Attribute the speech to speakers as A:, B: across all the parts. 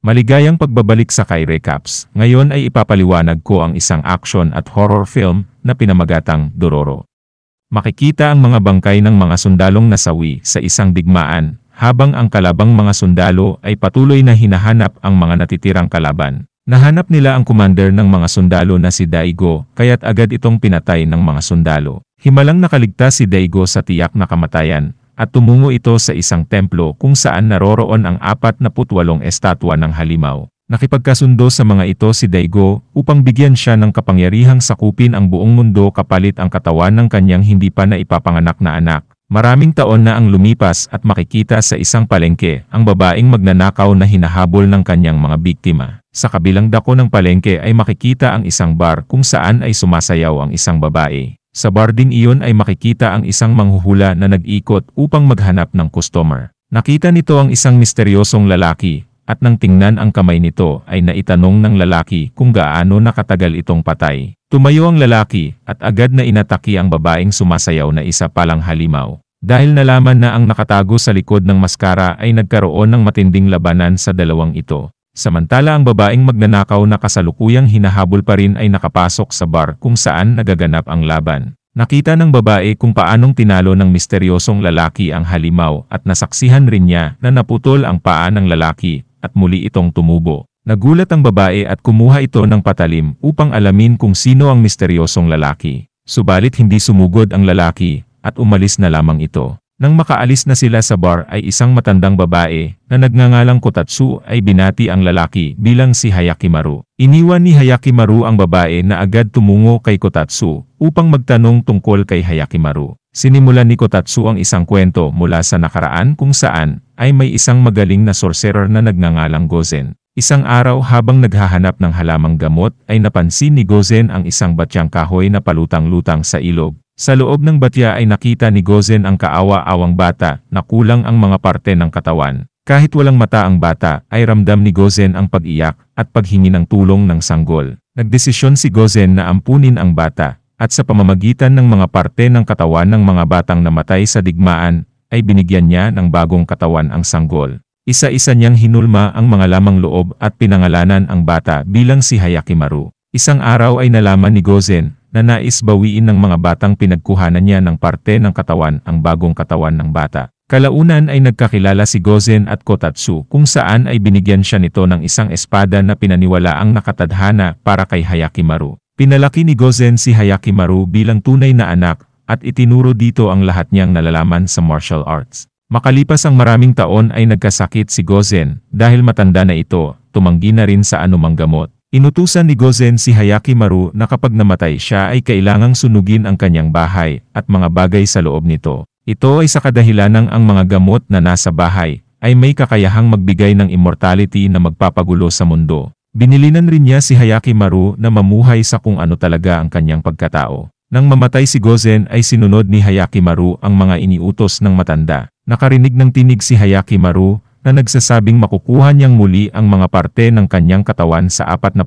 A: Maligayang pagbabalik sa Kai Recaps. Ngayon ay ipapaliwanag ko ang isang action at horror film na pinamagatang Dororo. Makikita ang mga bangkay ng mga sundalong nasawi sa isang digmaan, habang ang kalabang mga sundalo ay patuloy na hinahanap ang mga natitirang kalaban. Nahanap nila ang commander ng mga sundalo na si Daigo, kaya't agad itong pinatay ng mga sundalo. Himalang nakaligtas si Daigo sa tiyak na kamatayan, at tumungo ito sa isang templo kung saan naroroon ang 48 estatwa ng halimaw. Nakipagkasundo sa mga ito si Daigo upang bigyan siya ng kapangyarihang sakupin ang buong mundo kapalit ang katawan ng kanyang hindi pa naipapanganak na anak. Maraming taon na ang lumipas at makikita sa isang palengke ang babaeng magnanakaw na hinahabol ng kanyang mga biktima. Sa kabilang dako ng palengke ay makikita ang isang bar kung saan ay sumasayaw ang isang babae. Sa bar din iyon ay makikita ang isang manghuhula na nag-ikot upang maghanap ng customer. Nakita nito ang isang misteryosong lalaki, at nang tingnan ang kamay nito ay naitanong ng lalaki kung gaano nakatagal itong patay. Tumayo ang lalaki at agad na inataki ang babaeng sumasayaw na isa palang halimaw. Dahil nalaman na ang nakatago sa likod ng maskara ay nagkaroon ng matinding labanan sa dalawang ito. Samantala ang babaeng magnanakaw na kasalukuyang hinahabol pa rin ay nakapasok sa bar kung saan nagaganap ang laban. Nakita ng babae kung paanong tinalo ng misteryosong lalaki ang halimaw at nasaksihan rin niya na naputol ang paa ng lalaki at muli itong tumubo. Nagulat ang babae at kumuha ito ng patalim upang alamin kung sino ang misteryosong lalaki. Subalit hindi sumugod ang lalaki at umalis na lamang ito. Nang makaalis na sila sa bar ay isang matandang babae na nagngangalang Kotatsu ay binati ang lalaki bilang si Hayakimaru. Iniwan ni Hayakimaru ang babae na agad tumungo kay Kotatsu upang magtanong tungkol kay Hayakimaru. Sinimulan ni Kotatsu ang isang kwento mula sa nakaraan kung saan ay may isang magaling na sorcerer na nagngangalang Gozen. Isang araw habang naghahanap ng halamang gamot ay napansin ni Gozen ang isang batyang kahoy na palutang-lutang sa ilog. Sa loob ng batya ay nakita ni Gozen ang kaawa-awang bata na kulang ang mga parte ng katawan. Kahit walang mata ang bata, ay ramdam ni Gozen ang pag-iyak at paghingi ng tulong ng sanggol. Nagdesisyon si Gozen na ampunin ang bata, at sa pamamagitan ng mga parte ng katawan ng mga batang namatay sa digmaan, ay binigyan niya ng bagong katawan ang sanggol. Isa-isa niyang hinulma ang mga lamang loob at pinangalanan ang bata bilang si Hayakimaru. Isang araw ay nalaman ni Gozen na nais bawiin ng mga batang pinagkuhanan niya ng parte ng katawan ang bagong katawan ng bata. Kalaunan ay nagkakilala si Gozen at Kotatsu kung saan ay binigyan siya nito ng isang espada na pinaniwalaang nakatadhana para kay Hayakimaru. Pinalaki ni Gozen si Hayakimaru bilang tunay na anak at itinuro dito ang lahat niyang nalalaman sa martial arts. Makalipas ang maraming taon ay nagkasakit si Gozen dahil matanda na ito, tumanggi na rin sa anumang gamot. Inutusan ni Gozen si Hayakimaru na kapag namatay siya ay kailangang sunugin ang kanyang bahay at mga bagay sa loob nito. Ito ay sa kadahilanang ang mga gamot na nasa bahay ay may kakayahang magbigay ng immortality na magpapagulo sa mundo. Binilinan rin niya si Hayakimaru na mamuhay sa kung ano talaga ang kanyang pagkatao. Nang mamatay si Gozen ay sinunod ni Hayakimaru ang mga iniutos ng matanda. Nakarinig ng tinig si Hayakimaru na nagsasabing makukuha niyang muli ang mga parte ng kanyang katawan sa 48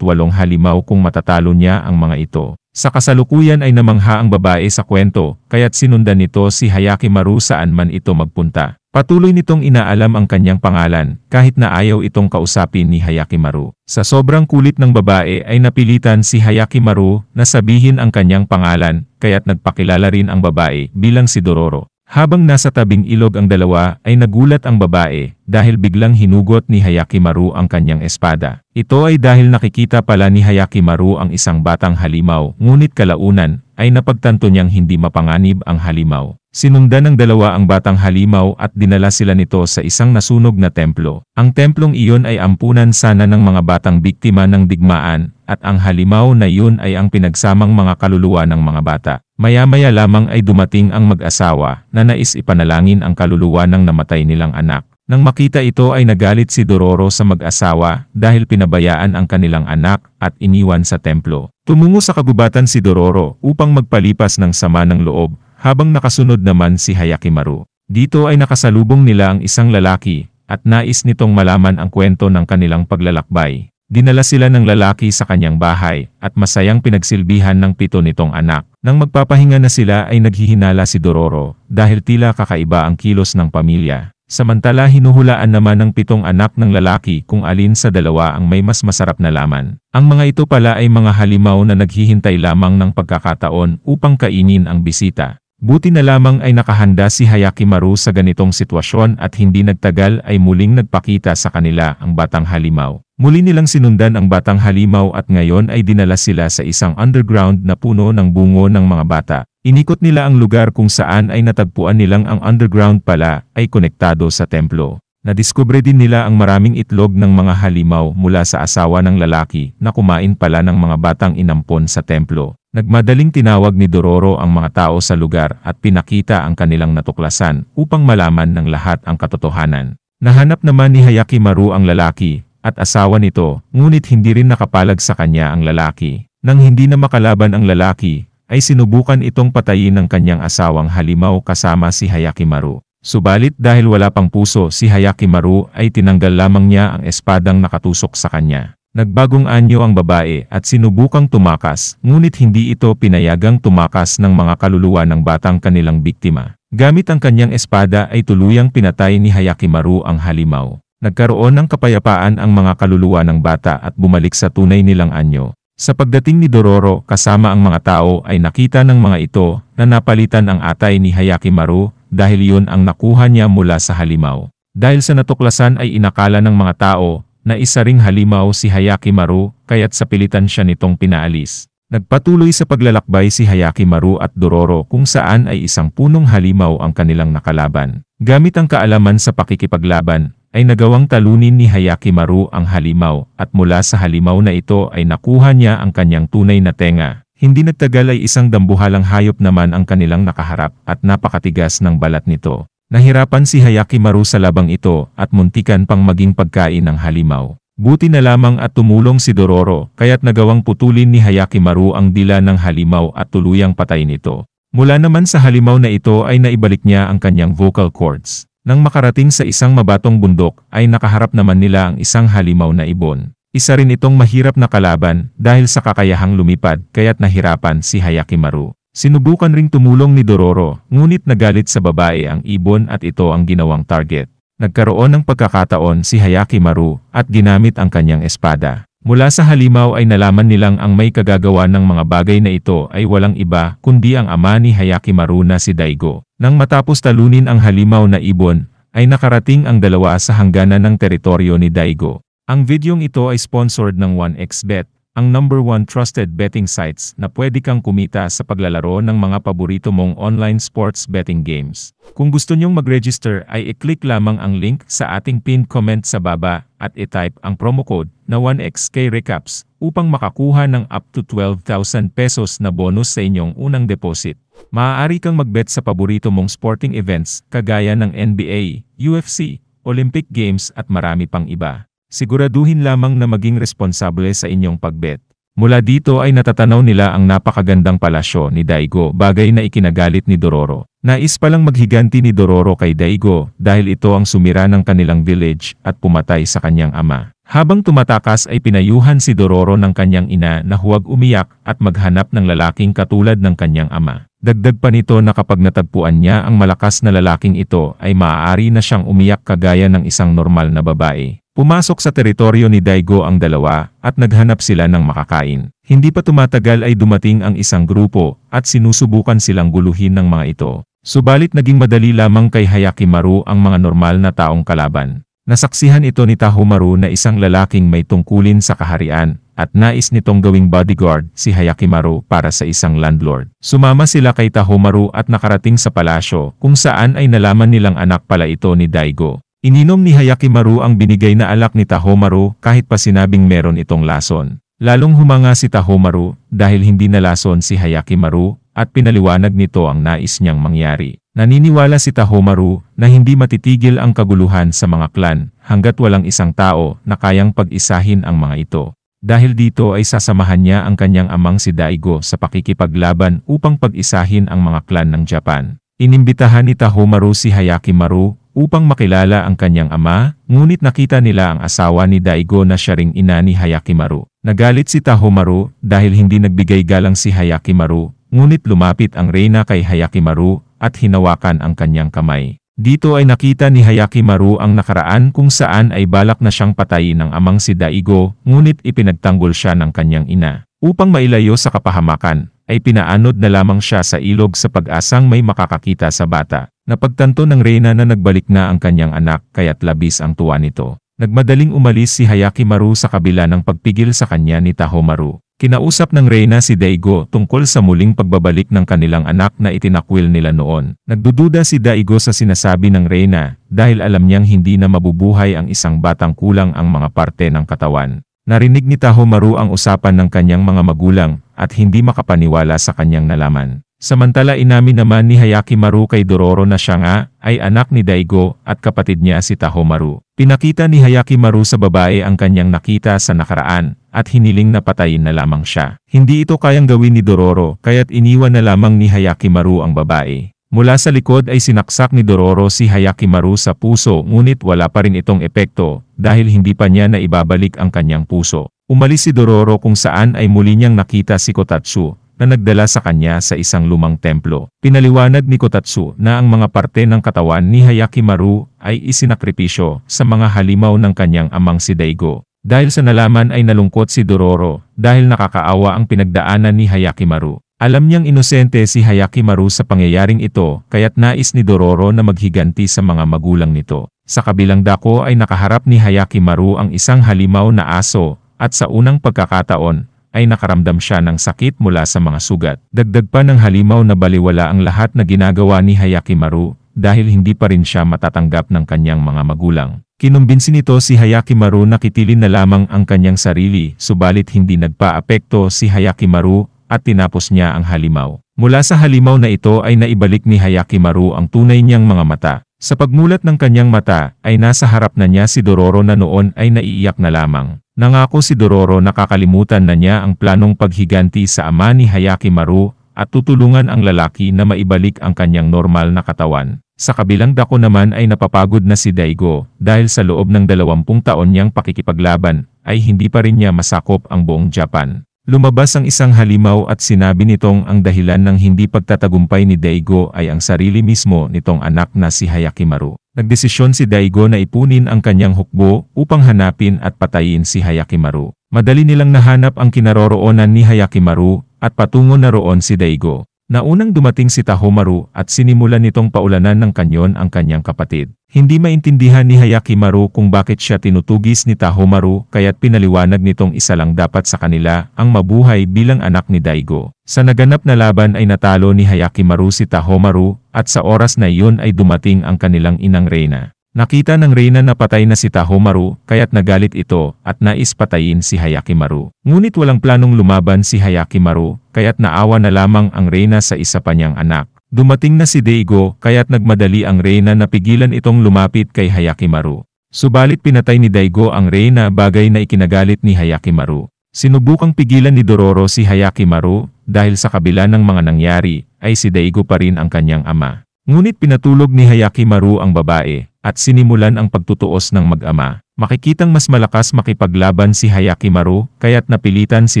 A: halimaw kung matatalo niya ang mga ito. Sa kasalukuyan ay namangha ang babae sa kwento, kaya't sinundan nito si Hayakimaru saan man ito magpunta. Patuloy nitong inaalam ang kanyang pangalan, kahit na ayaw itong kausapin ni Hayakimaru. Sa sobrang kulit ng babae ay napilitan si Hayakimaru na sabihin ang kanyang pangalan, kaya't nagpakilala rin ang babae bilang si Dororo. Habang nasa tabing ilog ang dalawa ay nagulat ang babae dahil biglang hinugot ni Hayakimaru ang kanyang espada. Ito ay dahil nakikita pala ni Hayakimaru ang isang batang halimaw, ngunit kalaunan ay napagtanto niyang hindi mapanganib ang halimaw. Sinundan ng dalawa ang batang halimaw at dinala sila nito sa isang nasunog na templo. Ang templong iyon ay ampunan sana ng mga batang biktima ng digmaan at ang halimaw na iyon ay ang pinagsamang mga kaluluwa ng mga bata. Maya-maya lamang ay dumating ang mag-asawa na nais ipanalangin ang kaluluwa ng namatay nilang anak. Nang makita ito ay nagalit si Dororo sa mag-asawa dahil pinabayaan ang kanilang anak at iniwan sa templo. Tumungo sa kagubatan si Dororo upang magpalipas ng sama ng loob habang nakasunod naman si Hayakimaru. Dito ay nakasalubong nila ang isang lalaki at nais nitong malaman ang kwento ng kanilang paglalakbay. Dinala sila ng lalaki sa kanyang bahay at masayang pinagsilbihan ng 7 nitong anak. Nang magpapahinga na sila ay naghihinala si Dororo dahil tila kakaiba ang kilos ng pamilya. Samantala hinuhulaan naman ng 7 anak ng lalaki kung alin sa dalawa ang may mas masarap na laman. Ang mga ito pala ay mga halimaw na naghihintay lamang ng pagkakataon upang kainin ang bisita. Buti na lamang ay nakahanda si Hayakimaru sa ganitong sitwasyon at hindi nagtagal ay muling nagpakita sa kanila ang batang halimaw. Muli nilang sinundan ang batang halimaw at ngayon ay dinala sila sa isang underground na puno ng bungo ng mga bata. Inikot nila ang lugar kung saan ay natagpuan nilang ang underground pala ay konektado sa templo. Nadiskubre din nila ang maraming itlog ng mga halimaw mula sa asawa ng lalaki na kumain pala ng mga batang inampon sa templo. Nagmadaling tinawag ni Dororo ang mga tao sa lugar at pinakita ang kanilang natuklasan upang malaman ng lahat ang katotohanan. Nahanap naman ni Hayakimaru ang lalaki at asawa nito, ngunit hindi rin nakapalag sa kanya ang lalaki. Nang hindi na makalaban ang lalaki, ay sinubukan itong patayin ng kanyang asawang halimaw kasama si Hayakimaru. Subalit dahil wala pang puso si Hayakimaru ay tinanggal lamang niya ang espadang nakatusok sa kanya. Nagbagong anyo ang babae at sinubukang tumakas, ngunit hindi ito pinayagang tumakas ng mga kaluluwa ng batang kanilang biktima. Gamit ang kanyang espada ay tuluyang pinatay ni Hayakimaru ang halimaw. Nagkaroon ng kapayapaan ang mga kaluluwa ng bata at bumalik sa tunay nilang anyo. Sa pagdating ni Dororo kasama ang mga tao ay nakita ng mga ito na napalitan ang atay ni Hayakimaru dahil yun ang nakuha niya mula sa halimaw. Dahil sa natuklasan ay inakala ng mga tao na isa ring halimaw si Hayakimaru kaya't sa pilitan siya nitong pinaalis. Nagpatuloy sa paglalakbay si Hayakimaru at Dororo kung saan ay isang punong halimaw ang kanilang nakalaban. Gamit ang kaalaman sa pakikipaglaban, ay nagawang talunin ni Hayakimaru ang halimaw at mula sa halimaw na ito ay nakuha niya ang kanyang tunay na tenga. Hindi nagtagal ay isang dambuhalang hayop naman ang kanilang nakaharap at napakatigas ng balat nito. Nahirapan si Hayakimaru sa labang ito at muntikan pang maging pagkain ng halimaw. Buti na lamang at tumulong si Dororo kaya't nagawang putulin ni Hayakimaru ang dila ng halimaw at tuluyang patayin ito. Mula naman sa halimaw na ito ay naibalik niya ang kanyang vocal cords. Nang makarating sa isang mabatong bundok ay nakaharap naman nila ang isang halimaw na ibon. Isa rin itong mahirap na kalaban dahil sa kakayahang lumipad kaya't nahirapan si Hayakimaru. Sinubukan ring tumulong ni Dororo, ngunit nagalit sa babae ang ibon at ito ang ginawang target. Nagkaroon ng pagkakataon si Hayakimaru at ginamit ang kanyang espada. Mula sa halimaw ay nalaman nilang ang may kagagawa ng mga bagay na ito ay walang iba kundi ang ama ni Hayakimaru na si Daigo. Nang matapos talunin ang halimaw na ibon, ay nakarating ang dalawa sa hangganan ng teritoryo ni Daigo. Ang videong ito ay sponsored ng 1xBet, ang #1 trusted betting sites na pwede kang kumita sa paglalaro ng mga paborito mong online sports betting games. Kung gusto nyong mag-register ay i-click lamang ang link sa ating pinned comment sa baba at i-type ang promo code na 1xKRecaps upang makakuha ng up to 12,000 pesos na bonus sa inyong unang deposit. Maaari kang mag-bet sa paborito mong sporting events kagaya ng NBA, UFC, Olympic Games at marami pang iba. Siguraduhin lamang na maging responsable sa inyong pagbet. Mula dito ay natatanaw nila ang napakagandang palasyo ni Daigo, bagay na ikinagalit ni Dororo. Nais palang maghiganti ni Dororo kay Daigo dahil ito ang sumira ng kanilang village at pumatay sa kanyang ama. Habang tumatakas ay pinayuhan si Dororo ng kanyang ina na huwag umiyak at maghanap ng lalaking katulad ng kanyang ama. Dagdag pa nito na kapag natagpuan niya ang malakas na lalaking ito ay maaari na siyang umiyak kagaya ng isang normal na babae. Pumasok sa teritoryo ni Daigo ang dalawa at naghanap sila ng makakain. Hindi pa tumatagal ay dumating ang isang grupo at sinusubukan silang guluhin ng mga ito. Subalit naging madali lamang kay Hayakimaru ang mga normal na taong kalaban. Nasaksihan ito ni Tahomaru na isang lalaking may tungkulin sa kaharian at nais nitong gawing bodyguard si Hayakimaru para sa isang landlord. Sumama sila kay Tahomaru at nakarating sa palasyo kung saan ay nalaman nilang anak pala ito ni Daigo. Ininom ni Hayakimaru ang binigay na alak ni Tahomaru kahit pa sinabing meron itong lason. Lalong humanga si Tahomaru dahil hindi nalason si Hayakimaru at pinaliwanag nito ang nais niyang mangyari. Naniniwala si Tahomaru na hindi matitigil ang kaguluhan sa mga klan hanggat walang isang tao na kayang pag-isahin ang mga ito. Dahil dito ay sasamahan niya ang kanyang amang si Daigo sa pakikipaglaban upang pag-isahin ang mga klan ng Japan. Inimbitahan ni Tahomaru si Hayakimaru upang makilala ang kanyang ama, ngunit nakita nila ang asawa ni Daigo na siya ring ina ni Hayakimaru. Nagalit si Tahomaru dahil hindi nagbigay galang si Hayakimaru, ngunit lumapit ang reyna kay Hayakimaru at hinawakan ang kanyang kamay. Dito ay nakita ni Hayakimaru ang nakaraan kung saan ay balak na siyang patayin ng amang si Daigo, ngunit ipinagtanggol siya ng kanyang ina. Upang mailayo sa kapahamakan, ay pinaanod na lamang siya sa ilog sa pag-asang may makakakita sa bata. Napagtanto ng reyna na nagbalik na ang kanyang anak kaya't labis ang tuwa nito. Nagmadaling umalis si Hayakimaru sa kabila ng pagpigil sa kanya ni Tahomaru. Kinausap ng reyna si Daigo tungkol sa muling pagbabalik ng kanilang anak na itinakwil nila noon. Nagdududa si Daigo sa sinasabi ng reyna dahil alam niyang hindi na mabubuhay ang isang batang kulang ang mga parte ng katawan. Narinig ni Tahomaru ang usapan ng kanyang mga magulang at hindi makapaniwala sa kanyang nalaman. Samantala inamin naman ni Hayakimaru kay Dororo na siya nga ay anak ni Daigo at kapatid niya si Tahomaru. Pinakita ni Hayakimaru sa babae ang kanyang nakita sa nakaraan at hiniling na patayin na lamang siya. Hindi ito kayang gawin ni Dororo kaya't iniwan na lamang ni Hayakimaru ang babae. Mula sa likod ay sinaksak ni Dororo si Hayakimaru sa puso ngunit wala pa rin itong epekto dahil hindi pa niya na ibabalik ang kanyang puso. Umalis si Dororo kung saan ay muli niyang nakita si Kotatsu na nagdala sa kanya sa isang lumang templo. Pinaliwanag ni Kotatsu na ang mga parte ng katawan ni Hayakimaru ay isinakripisyo sa mga halimaw ng kanyang amang si Daigo. Dahil sa nalaman ay nalungkot si Dororo dahil nakakaawa ang pinagdaanan ni Hayakimaru. Alam niyang inosente si Hayakimaru sa pangyayaring ito kaya't nais ni Dororo na maghiganti sa mga magulang nito. Sa kabilang dako ay nakaharap ni Hayakimaru ang isang halimaw na aso at sa unang pagkakataon ay nakaramdam siya ng sakit mula sa mga sugat. Dagdag pa ng halimaw na baliwala ang lahat na ginagawa ni Hayakimaru dahil hindi pa rin siya matatanggap ng kanyang mga magulang. Kinumbinsi nito si Hayakimaru na kitilin na lamang ang kanyang sarili subalit hindi nagpa-apekto si Hayakimaru at tinapos niya ang halimaw. Mula sa halimaw na ito ay naibalik ni Hayakimaru ang tunay niyang mga mata. Sa pagmulat ng kanyang mata ay nasa harap na niya si Dororo na noon ay naiiyak na lamang. Nangako si Dororo na kakalimutan na niya ang planong paghiganti sa ama ni Hayakimaru at tutulungan ang lalaki na maibalik ang kanyang normal na katawan. Sa kabilang dako naman ay napapagod na si Daigo dahil sa loob ng 20 taon niyang pakikipaglaban ay hindi pa rin niya masakop ang buong Japan. Lumabas ang isang halimaw at sinabi nitong ang dahilan ng hindi pagtatagumpay ni Daigo ay ang sarili mismo nitong anak na si Hayakimaru. Nagdesisyon si Daigo na ipunin ang kanyang hukbo upang hanapin at patayin si Hayakimaru. Madali nilang nahanap ang kinaroroonan ni Hayakimaru at patungo na roon si Daigo. Naunang dumating si Tahomaru at sinimulan nitong paulanan ng kanyon ang kanyang kapatid. Hindi maintindihan ni Hayakimaru kung bakit siya tinutugis ni Tahomaru kaya't pinaliwanag nitong isa lang dapat sa kanila ang mabuhay bilang anak ni Daigo. Sa naganap na laban ay natalo ni Hayakimaru si Tahomaru at sa oras na iyon ay dumating ang kanilang inang reyna. Nakita ng reyna na patay na si Tahomaru kaya't nagalit ito at nais patayin si Hayakimaru. Ngunit walang planong lumaban si Hayakimaru kaya't naawa na lamang ang reyna sa isa pa niyang anak. Dumating na si Daigo kaya't nagmadali ang reyna na pigilan itong lumapit kay Hayakimaru. Subalit pinatay ni Daigo ang reyna bagay na ikinagalit ni Hayakimaru. Sinubukang pigilan ni Dororo si Hayakimaru dahil sa kabila ng mga nangyari ay si Daigo pa rin ang kanyang ama. Ngunit pinatulog ni Hayakimaru ang babae at sinimulan ang pagtutuos ng mag-ama. Makikitang mas malakas makipaglaban si Hayakimaru kaya't napilitan si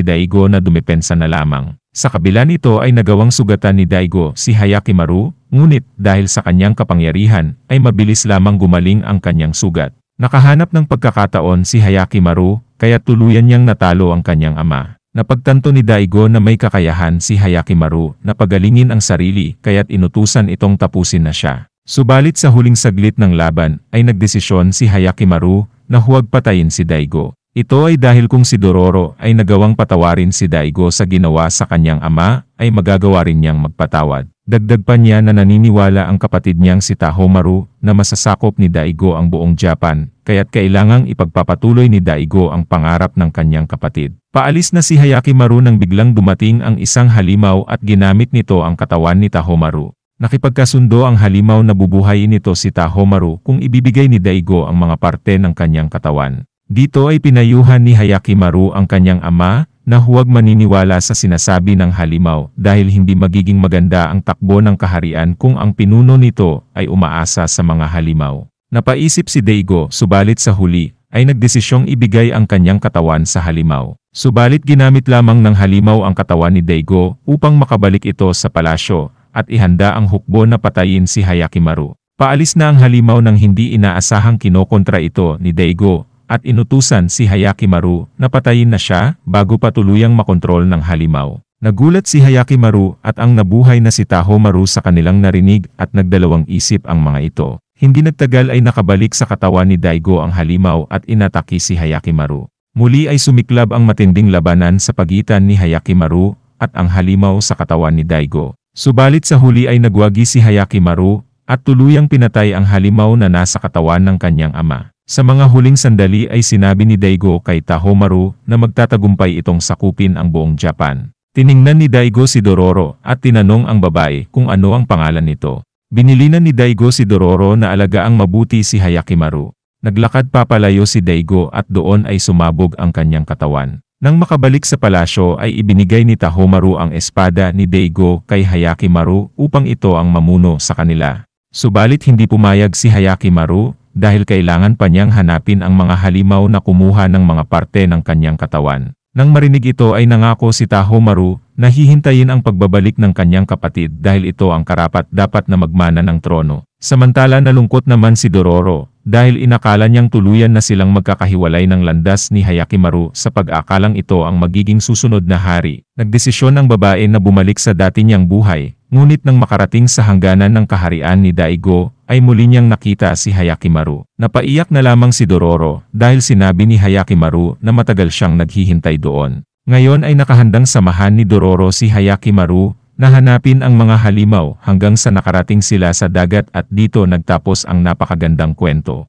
A: Daigo na dumepensa na lamang. Sa kabila nito ay nagawang sugatan ni Daigo si Hayakimaru, ngunit dahil sa kanyang kapangyarihan ay mabilis lamang gumaling ang kanyang sugat. Nakahanap ng pagkakataon si Hayakimaru kaya't tuluyan niyang natalo ang kanyang ama. Napagtanto ni Daigo na may kakayahan si Hayakimaru na pagalingin ang sarili kaya't inutusan itong tapusin na siya. Subalit sa huling saglit ng laban ay nagdesisyon si Hayakimaru na huwag patayin si Daigo. Ito ay dahil kung si Dororo ay nagawang patawarin si Daigo sa ginawa sa kanyang ama ay magagawa rin niyang magpatawad. Dagdag pa niya na naniniwala ang kapatid niyang si Tahomaru na masasakop ni Daigo ang buong Japan kaya't kailangang ipagpapatuloy ni Daigo ang pangarap ng kanyang kapatid. Paalis na si Hayakimaru nang biglang dumating ang isang halimaw at ginamit nito ang katawan ni Tahomaru. Nakipagkasundo ang halimaw na bubuhayin nito si Tahomaru kung ibibigay ni Daigo ang mga parte ng kanyang katawan. Dito ay pinayuhan ni Hayakimaru ang kanyang ama na huwag maniniwala sa sinasabi ng halimaw dahil hindi magiging maganda ang takbo ng kaharian kung ang pinuno nito ay umaasa sa mga halimaw. Napaisip si Daigo subalit sa huli ay nagdesisyong ibigay ang kanyang katawan sa halimaw. Subalit ginamit lamang ng halimaw ang katawan ni Daigo upang makabalik ito sa palasyo at ihanda ang hukbo na patayin si Hayakimaru. Paalis na ang halimaw nang hindi inaasahang kinokontra ito ni Daigo at inutusan si Hayaki Maru na patayin na siya bago pa tuluyang makontrol ng halimaw. Nagulat si Hayaki Maru at ang nabuhay na si Taho Maru sa kanilang narinig at nagdalawang isip ang mga ito. Hindi nagtagal ay nakabalik sa katawan ni Daigo ang halimaw at inatake si Hayaki Maru. Muli ay sumiklab ang matinding labanan sa pagitan ni Hayaki Maru at ang halimaw sa katawan ni Daigo. Subalit sa huli ay nagwagi si Hayaki Maru at tuluyang pinatay ang halimaw na nasa katawan ng kanyang ama. Sa mga huling sandali ay sinabi ni Daigo kay Taho Maru na magtatagumpay itong sakupin ang buong Japan. Tiningnan ni Daigo si Dororo at tinanong ang babae kung ano ang pangalan nito. Binilinan ni Daigo si Dororo na alagaang mabuti si Hayaki Maru. Naglakad papalayo si Daigo at doon ay sumabog ang kanyang katawan. Nang makabalik sa palasyo ay ibinigay ni Taho Maru ang espada ni Daigo kay Hayaki Maru upang ito ang mamuno sa kanila. Subalit hindi pumayag si Hayaki Maru dahil kailangan pa niyang hanapin ang mga halimaw na kumuha ng mga parte ng kanyang katawan. Nang marinig ito ay nangako si Taho Maru na hihintayin ang pagbabalik ng kanyang kapatid dahil ito ang karapat-dapat na magmana ng trono. Samantala nalungkot naman si Dororo dahil inakala niyang tuluyan na silang magkakahiwalay ng landas ni Hayaki Maru sa pag-akalang ito ang magiging susunod na hari. Nagdesisyon ang babae na bumalik sa dati niyang buhay, ngunit nang makarating sa hangganan ng kaharian ni Daigo, ay muli niyang nakita si Hayaki Maru. Napaiyak na lamang si Dororo dahil sinabi ni Hayaki Maru na matagal siyang naghihintay doon. Ngayon ay nakahandang samahan ni Dororo si Hayaki Maru na hanapin ang mga halimaw hanggang sa nakarating sila sa dagat at dito nagtapos ang napakagandang kwento.